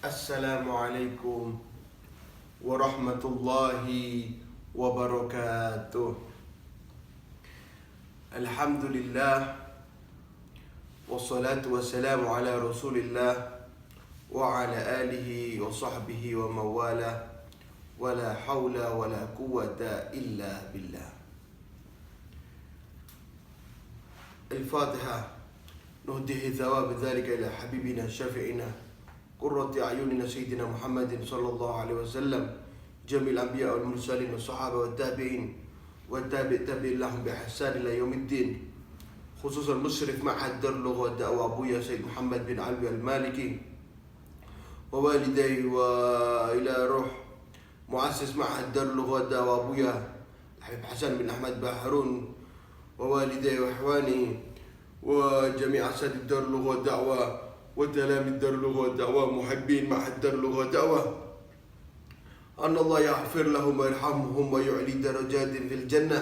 Assalamualaikum warahmatullahi wabarakatuh. Alhamdulillah, wassalatu wassalamu ala rasulillah wa ala alihi wa sahbihi wa mawala, wala hawla wala quwwata illa billah. Al-Fatiha. Nuhdihi thawab dhalika ila habibina syafi'ina qurrati a'yunina sayyidina Muhammadin sallallahu alaihi wasallam, jamil anbiya wal mursalin was sahaba wat tabi'in wat tabi'in lahum bi ihsan ila yaumiddin, khususan musyrif ma'had Darul Lugha Da'wa Abuya Sayyid Muhammad bin Alwi al-Maliki wa walidayhi wa ila ruh muassis ma'had Darul Lugha Da'wa Abuya Habib Hasan bin Ahmad Baharun wa walidayhi wa ihwani wa jami' asatidz Darul Lugha Da'wa وتلاميذ دار اللغة والدعوة محبين معهد دار اللغة والدعوة أن الله يغفر لهم ويرحمهم ويعلي درجات في الجنة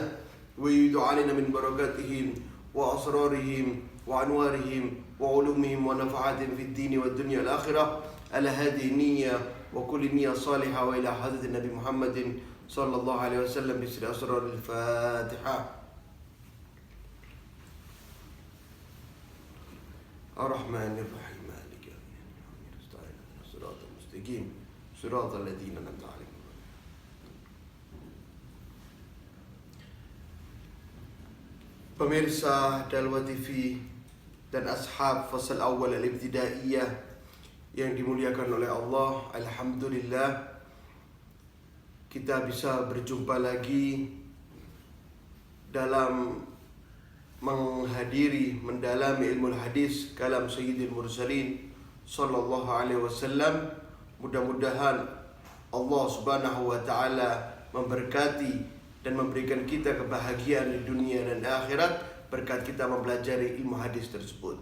ويعيد علينا من بركاتهم وأسرارهم وأنوارهم وعلومهم ونفعاتهم في الدين والدنيا والآخرة على هذه النية وكل نية صالحة وإلى حضرة النبي محمد صلى الله عليه وسلم بسر أسرار الفاتحة. الرحمن الرحيم صراط الذين أنعمت عليهم. Pemirsa Dalwa TV dan ashab fasal awal al-ibtidaiyah yang dimuliakan oleh Allah, alhamdulillah kita bisa berjumpa lagi dalam menghadiri mendalami ilmu hadis kalam Sayyidil Mursalin sallallahu alaihi wasallam. Mudah-mudahan Allah Subhanahu wa taala memberkati dan memberikan kita kebahagiaan di dunia dan akhirat berkat kita mempelajari ilmu hadis tersebut.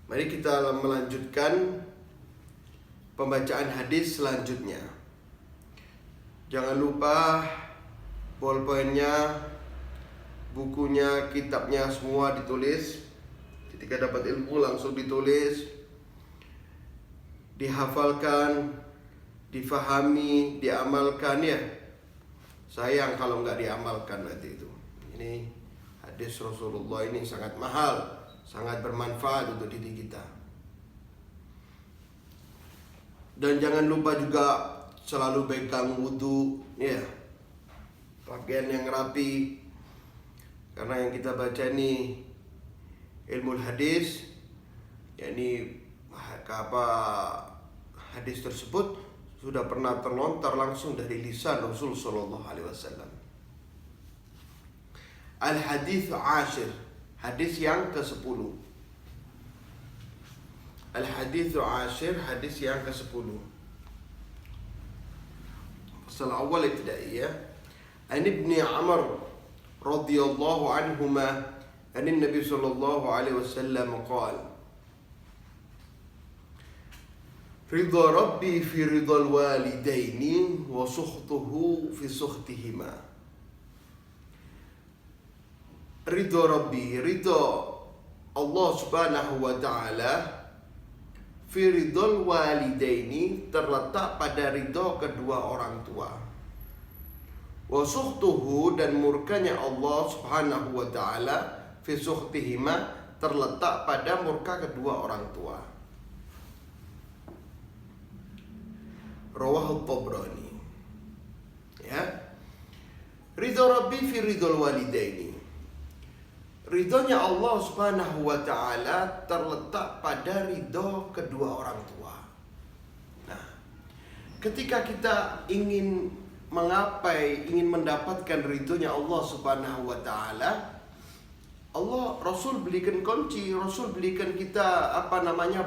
Mari kita melanjutkan pembacaan hadis selanjutnya. Jangan lupa bolpoinnya, bukunya, kitabnya semua ditulis. Ketika dapat ilmu langsung ditulis, dihafalkan, difahami, diamalkan ya. Sayang kalau nggak diamalkan nanti itu. Ini hadis Rasulullah ini sangat mahal, sangat bermanfaat untuk diri kita. Dan jangan lupa juga selalu pegang wudu ya. Pakaian yang rapi. Karena yang kita baca ini ilmu hadis, yakni hadis tersebut sudah pernah terlontar langsung dari lisan Rasul sallallahu alaihi wasallam. Al-hadits ashir, hadis yang ke-10. Al-hadits ashir, hadis yang ke-10. Fasal awal ibtidaiyah. An Ibni Amr radhiyallahu anhuma an Nabi sallallahu alaihi wasallam qala: Ridha Rabbi fi ridhal walidaini wa sukhtuhu fi sukhtihima. Ridha Rabbi, ridha Allah Subhanahu wa taala fi ridhal walidaini terletak pada ridha kedua orang tua. Wa sukhtuhu dan murkanya Allah Subhanahu wa taala fi sukhtihima terletak pada murka kedua orang tua. Rawahu Tabrani. Ya. Ridho Rabbi fi ridhol walidaini. Ridhonya Allah Subhanahu wa taala terletak pada ridho kedua orang tua. Nah, ketika kita ingin menggapai, ingin mendapatkan ridhonya Allah Subhanahu wa taala, Rasul belikan kunci, Rasul belikan kita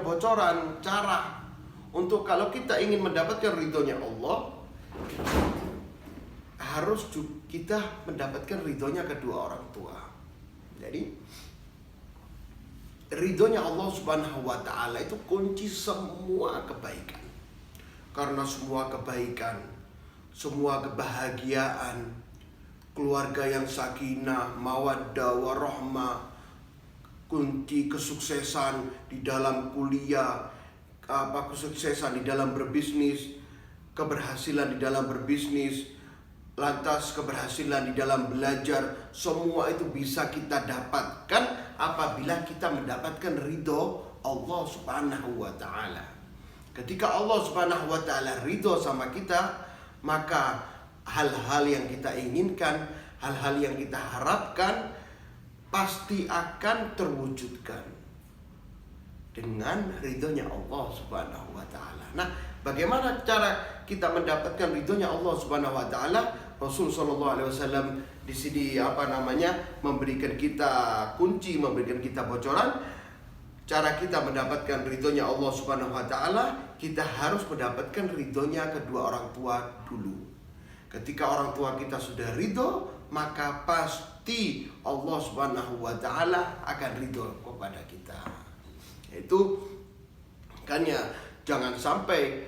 bocoran cara untuk kalau kita ingin mendapatkan ridhonya Allah, harus kita mendapatkan ridhonya kedua orang tua. Jadi ridhonya Allah Subhanahu wa taala itu kunci semua kebaikan. Karena semua kebaikan, semua kebahagiaan, keluarga yang sakinah, mawaddah, warahmah, kunci kesuksesan di dalam kuliah, kesuksesan di dalam berbisnis, keberhasilan di dalam berbisnis, lantas keberhasilan di dalam belajar, semua itu bisa kita dapatkan apabila kita mendapatkan ridho Allah Subhanahu wa Ta'ala. Ketika Allah Subhanahu wa Ta'ala ridho sama kita, maka hal-hal yang kita inginkan, hal-hal yang kita harapkan pasti akan terwujudkan dengan ridhonya Allah Subhanahu wa Ta'ala. Nah, bagaimana cara kita mendapatkan ridhonya Allah Subhanahu wa Ta'ala? Rasul sallallahu alaihi wasallam di sini memberikan kita kunci, memberikan kita bocoran. Cara kita mendapatkan ridhonya Allah Subhanahu wa Ta'ala, kita harus mendapatkan ridhonya kedua orang tua dulu. Ketika orang tua kita sudah ridho, maka pasti Allah Subhanahu wa Ta'ala akan ridho kepada kita. Itu makanya jangan sampai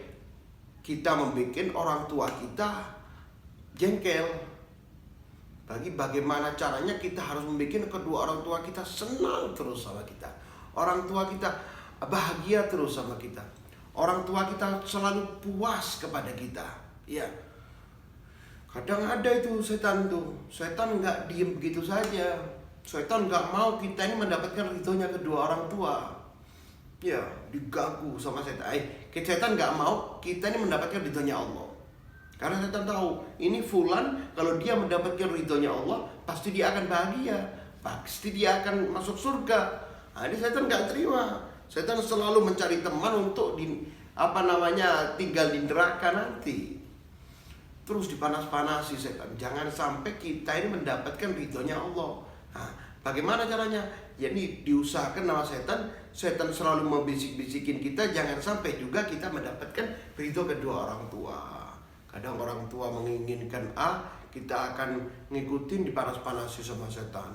kita membuat orang tua kita jengkel. Bagaimana caranya kita harus membuat kedua orang tua kita senang terus sama kita, orang tua kita bahagia terus sama kita, orang tua kita selalu puas kepada kita. Ya, kadang ada itu setan nggak diem begitu saja. Setan nggak mau kita ini mendapatkan ridhonya kedua orang tua. Ya, diganggu sama setan. Setan nggak mau kita ini mendapatkan ridhonya Allah. Karena setan tahu, ini fulan kalau dia mendapatkan ridhonya Allah, pasti dia akan bahagia, pasti dia akan masuk surga. Nah, ini setan nggak terima. Setan selalu mencari teman untuk tinggal di neraka nanti. Terus dipanas-panasi setan. Jangan sampai kita ini mendapatkan ridhonya Allah. Nah, bagaimana caranya? Jadi diusahakan sama setan. Setan selalu membisik-bisikin kita, jangan sampai juga kita mendapatkan ridho kedua orang tua. Kadang orang tua menginginkan A, kita akan ngikutin, dipanas-panasi sama setan.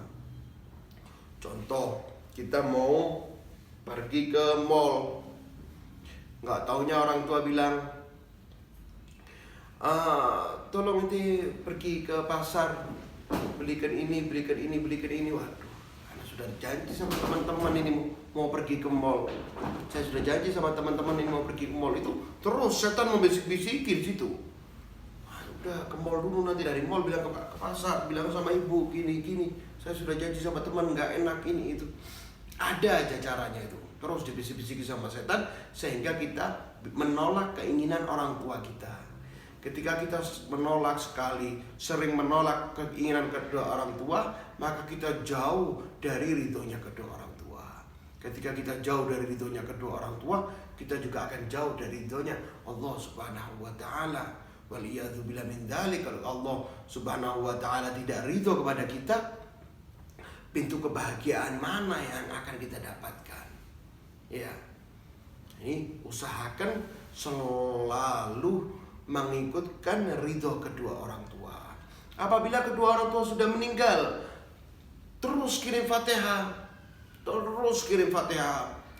Contoh, kita mau pergi ke mall, nggak taunya orang tua bilang, tolong nanti pergi ke pasar, belikan ini. Waduh, karena sudah janji sama teman-teman ini mau pergi ke mall. Saya sudah janji sama teman-teman ini mau pergi ke mall. Itu terus setan membisik-bisikin situ. Udah ke mall dulu, nanti dari mall bilang ke pasar, bilang sama ibu gini. Saya sudah janji sama teman, nggak enak ini itu. Ada aja caranya itu. Terus dibisik-bisiki sama setan sehingga kita menolak keinginan orang tua kita. Ketika kita sering menolak keinginan kedua orang tua, maka kita jauh dari ridhonya kedua orang tua. Ketika kita jauh dari ridhonya kedua orang tua, kita juga akan jauh dari ridhonya Allah Subhanahu wa Ta'ala. Waliyadzubillah min dzalik. Kalau Allah Subhanahu wa Ta'ala tidak ridho kepada kita, pintu kebahagiaan mana yang akan kita dapatkan? Ya, ini usahakan selalu mengikutkan ridho kedua orang tua. Apabila kedua orang tua sudah meninggal, terus kirim Fatihah.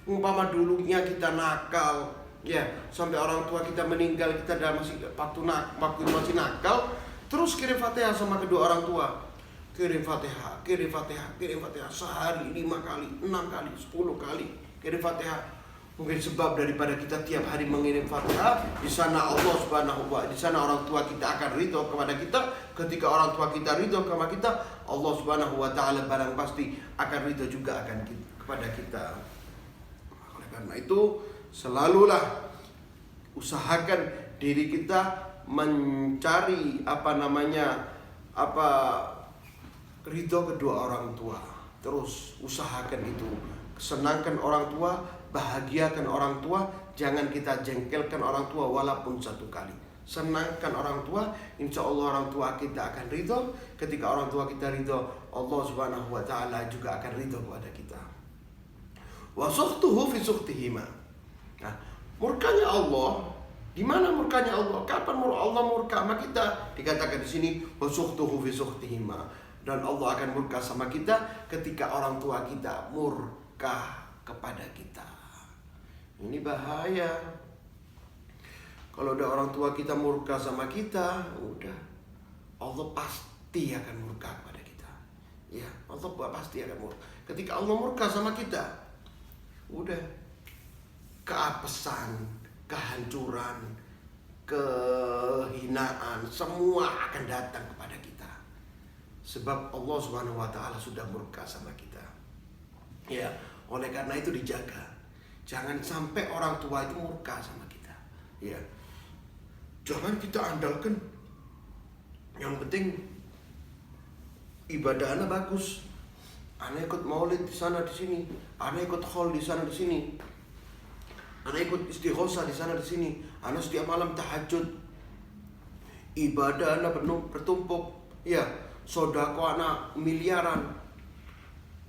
Umpama dulunya kita nakal, ya, sampai orang tua kita meninggal, kita masih waktu masih nakal, terus kirim Fatihah sama kedua orang tua. Kirim Fatihah sehari 5 kali, 6 kali, 10 kali kirim Fatihah. Mungkin sebab daripada kita tiap hari mengirim Fatihah, di sana Allah Subhanahu wa Ta'ala, di sana orang tua kita akan ridho kepada kita. Ketika orang tua kita ridho kepada kita, Allah Subhanahu wa Ta'ala barang pasti akan ridho juga kepada kita. Oleh karena itu, selalulah usahakan diri kita mencari ridho kedua orang tua. Terus usahakan itu, senangkan orang tua, bahagiakan orang tua, jangan kita jengkelkan orang tua walaupun satu kali. Senangkan orang tua, insya Allah orang tua kita akan ridho. Ketika orang tua kita ridho, Allah Subhanahu wa Ta'ala juga akan ridho kepada kita. Wa sukhtuhu fi sukhtihima. Nah, murkanya Allah, di mana murkanya Allah? Kapan Allah murka sama kita? Dikatakan di sini wa sukhtuhu fi sukhtihima. Dan Allah akan murka sama kita ketika orang tua kita murka kepada kita. Ini bahaya. Kalau udah orang tua kita murka sama kita, udah Allah pasti akan murka kepada kita. Ya, Allah pasti akan murka. Ketika Allah murka sama kita, udah keapesan, kehancuran, kehinaan, semua akan datang kepada kita. Sebab Allah Subhanahu wa taala sudah murka sama kita. Ya, oleh karena itu dijaga. Jangan sampai orang tua itu murka sama kita. Ya. Jangan kita andalkan yang penting ibadahnya bagus. Ana ikut maulid di sana di sini, ana ikut khol di sana di sini. Ana ikut istighosah di sana di sini. Ana setiap malam tahajud. Ibadah ana penuh bertumpuk. Ya, sodako ana miliaran.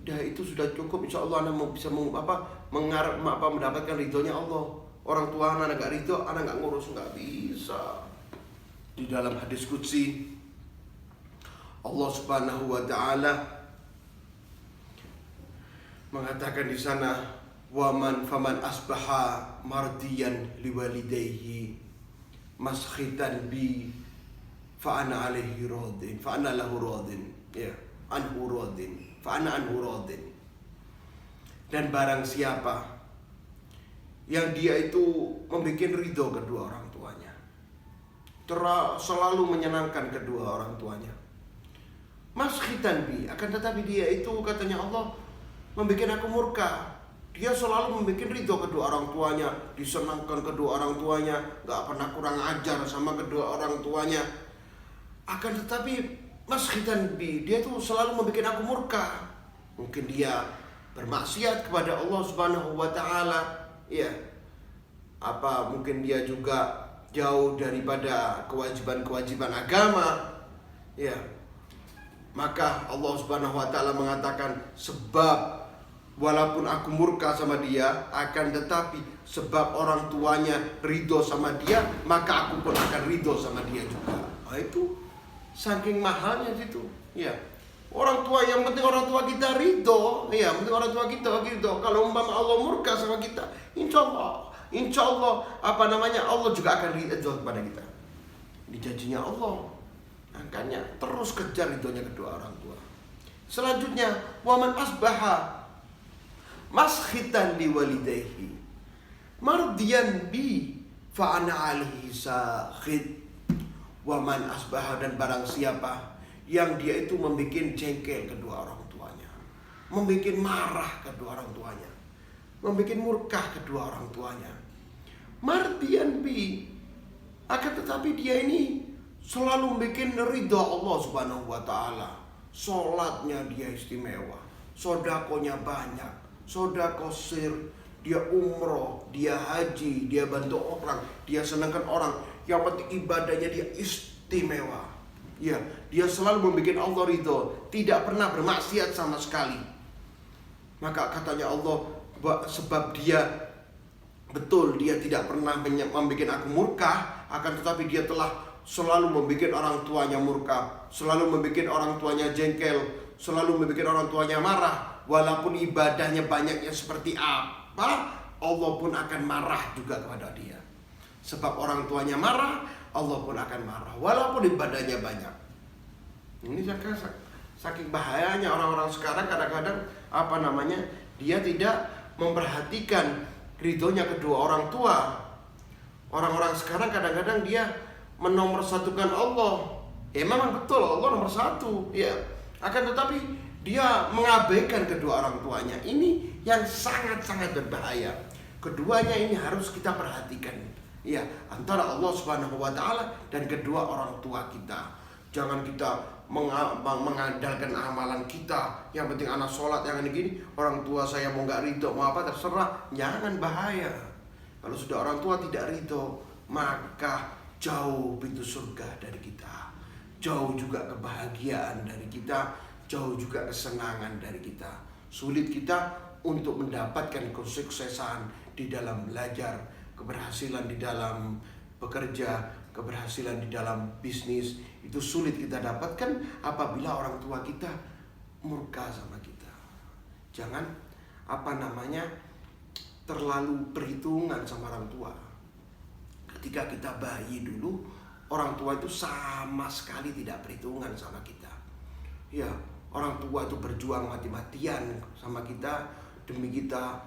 Dah itu sudah cukup. Insya Allah ana bisa mendapatkan ridhonya Allah. Orang tua ana nggak ridho, ana nggak ngurus, nggak bisa. Di dalam hadis qudsi Allah Subhanahu wa taala mengatakan di sana, faman asbaha mardiyan liwalidayhi maskhitan bi fa ana alaihi radin fa ana lahu radin, ya, anhu radin fa ana anhu radin. Dan barang siapa yang dia itu membuat ridho kedua orang tuanya, selalu menyenangkan kedua orang tuanya, maskhitan bi, akan tetapi dia itu katanya Allah membuat aku murka. Dia selalu membuat ridho kedua orang tuanya, disenangkan kedua orang tuanya, gak pernah kurang ajar sama kedua orang tuanya. Akan tetapi maskhitan bi, dia tuh selalu membuat aku murka. Mungkin dia bermaksiat kepada Allah Subhanahu wa taala, ya. Mungkin dia juga jauh daripada kewajiban-kewajiban agama, ya. Maka Allah Subhanahu wa taala mengatakan, sebab walaupun aku murka sama dia, akan tetapi sebab orang tuanya ridho sama dia, maka aku pun akan ridho sama dia juga. Nah, itu saking mahalnya itu, ya. Orang tua, yang penting orang tua kita ridho, ya, penting orang tua kita ridho. Kalau umpama Allah murka sama kita, insya Allah Allah juga akan ridho kepada kita. Dijanjinya Allah. Makanya terus kejar ridhonya kedua orang tua. Selanjutnya, waman asbaha maskhitan liwalidayhi mardiyan bi fa ana alaihi sakhid. Waman asbaha, dan barang siapa yang dia itu membuat jengkel kedua orang tuanya, membuat marah kedua orang tuanya, membuat murka kedua orang tuanya, mardiyan bi, akan tetapi dia ini selalu membuat ridha Allah Subhanahu wa taala. Salatnya dia istimewa, sodakonya banyak, sodako sir, dia umroh, dia haji, dia bantu orang, dia senangkan orang. Yang penting ibadahnya dia istimewa. Ya, dia selalu membuat Allah ridho, tidak pernah bermaksiat sama sekali. Maka katanya Allah, sebab dia betul dia tidak pernah membuat aku murka, akan tetapi dia telah selalu membuat orang tuanya murka, selalu membuat orang tuanya jengkel, selalu membuat orang tuanya marah. Walaupun ibadahnya banyaknya seperti apa, Allah pun akan marah juga kepada dia. Sebab orang tuanya marah, Allah pun akan marah walaupun ibadahnya banyak. Ini saking bahayanya orang-orang sekarang, kadang-kadang dia tidak memperhatikan ridhonya kedua orang tua. Orang-orang sekarang kadang-kadang dia menomorsatukan Allah. Ya memang betul Allah nomor satu, ya. Akan tetapi dia mengabaikan kedua orang tuanya. Ini yang sangat-sangat berbahaya. Keduanya ini harus kita perhatikan, ya, antara Allah Subhanahu wa taala dan kedua orang tua kita. Jangan kita mengandalkan amalan kita. Yang penting anak sholat, yang ini orang tua saya mau nggak ridho, mau apa terserah. Jangan, bahaya. Kalau sudah orang tua tidak ridho, maka jauh pintu surga dari kita, jauh juga kebahagiaan dari kita, jauh juga kesenangan dari kita. Sulit kita untuk mendapatkan kesuksesan di dalam belajar, keberhasilan di dalam bekerja, keberhasilan di dalam bisnis. Itu sulit kita dapatkan apabila orang tua kita murka sama kita. Jangan terlalu perhitungan sama orang tua. Ketika kita bayi dulu, orang tua itu sama sekali tidak perhitungan sama kita. Ya, orang tua itu berjuang mati-matian sama kita, demi kita,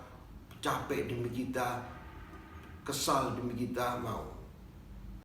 capek demi kita, kesal demi kita mau